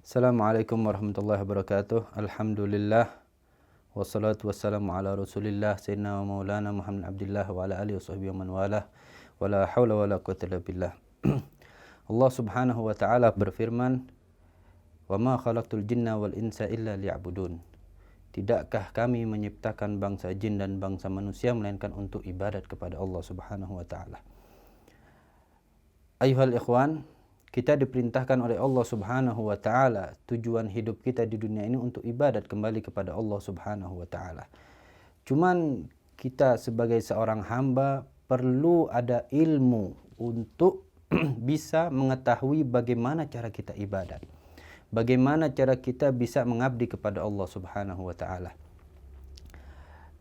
Assalamualaikum warahmatullahi wabarakatuh. Alhamdulillah. Wassalatu wassalamu ala rasulillah Sayyidina wa maulana Muhammad Abdullah wa ala alihi wa sahbihi wa man walah. Wa la hawla wa la quwwata illa billah. Allah subhanahu wa ta'ala berfirman, "Wa ma khalaqtul jinna wal insa illa liya'budun." Tidakkah kami menciptakan bangsa jin dan bangsa manusia melainkan untuk ibadat kepada Allah subhanahu wa ta'ala. Ayuhal ikhwan, kita diperintahkan oleh Allah subhanahu wa ta'ala, tujuan hidup kita di dunia ini untuk ibadat kembali kepada Allah subhanahu wa ta'ala. Cuman kita sebagai seorang hamba perlu ada ilmu untuk bisa mengetahui bagaimana cara kita ibadat. Bagaimana cara kita bisa mengabdi kepada Allah subhanahu wa ta'ala.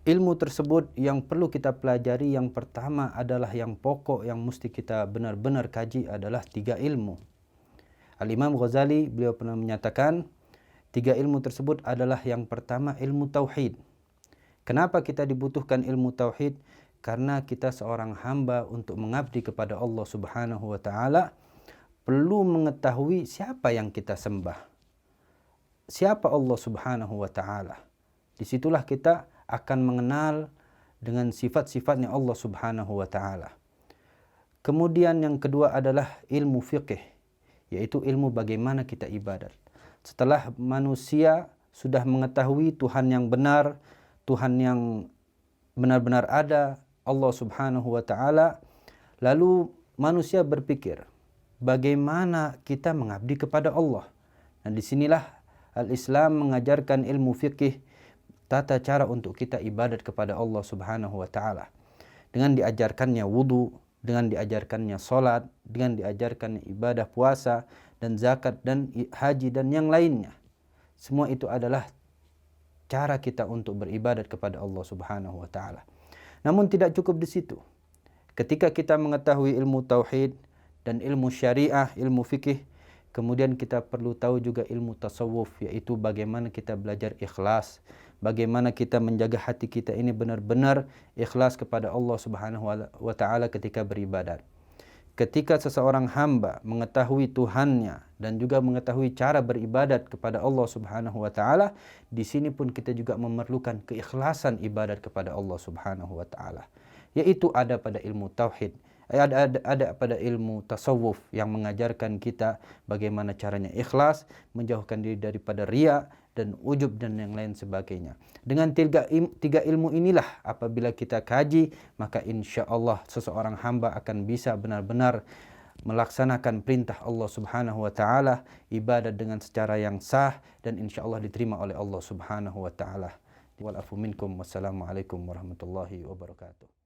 Ilmu tersebut yang perlu kita pelajari, yang pertama adalah yang pokok yang mesti kita benar-benar kaji adalah 3 ilmu. Al-Imam Ghazali beliau pernah menyatakan 3 ilmu tersebut adalah yang pertama ilmu tauhid. Kenapa kita dibutuhkan ilmu tauhid? Karena kita seorang hamba untuk mengabdi kepada Allah subhanahu wa ta'ala perlu mengetahui siapa yang kita sembah. Siapa Allah subhanahu wa ta'ala. Disitulah kita akan mengenal dengan sifat-sifatnya Allah subhanahu wa ta'ala. Kemudian yang kedua adalah ilmu fiqih, yaitu ilmu bagaimana kita ibadat. Setelah manusia sudah mengetahui Tuhan yang benar, Tuhan yang benar-benar ada, Allah subhanahu wa ta'ala, lalu manusia berpikir, bagaimana kita mengabdi kepada Allah. Dan disinilah Al-Islam mengajarkan ilmu fiqih, tata cara untuk kita ibadat kepada Allah subhanahu wa ta'ala. Dengan diajarkannya wudu, dengan diajarkannya solat, dengan diajarkannya ibadah puasa, dan zakat, dan haji, dan yang lainnya. Semua itu adalah cara kita untuk beribadat kepada Allah subhanahu wa ta'ala. Namun tidak cukup di situ. Ketika kita mengetahui ilmu tauhid dan ilmu syariah, ilmu fikih, kemudian kita perlu tahu juga ilmu tasawuf, yaitu bagaimana kita belajar ikhlas, bagaimana kita menjaga hati kita ini benar-benar ikhlas kepada Allah subhanahu wa ta'ala ketika beribadat. Ketika seseorang hamba mengetahui Tuhannya dan juga mengetahui cara beribadat kepada Allah subhanahu wa ta'ala, di sini pun kita juga memerlukan keikhlasan ibadat kepada Allah subhanahu wa ta'ala. Yaitu ada pada ilmu tauhid, ada pada ilmu tasawuf yang mengajarkan kita bagaimana caranya ikhlas, menjauhkan diri daripada riya dan ujub dan yang lain sebagainya. Dengan tiga ilmu inilah apabila kita kaji, maka insya Allah seseorang hamba akan bisa benar-benar melaksanakan perintah Allah subhanahu wa ta'ala, ibadat dengan secara yang sah, dan insya Allah diterima oleh Allah subhanahu wa ta'ala. Wal afu minkum, wassalamualaikum warahmatullahi wabarakatuh.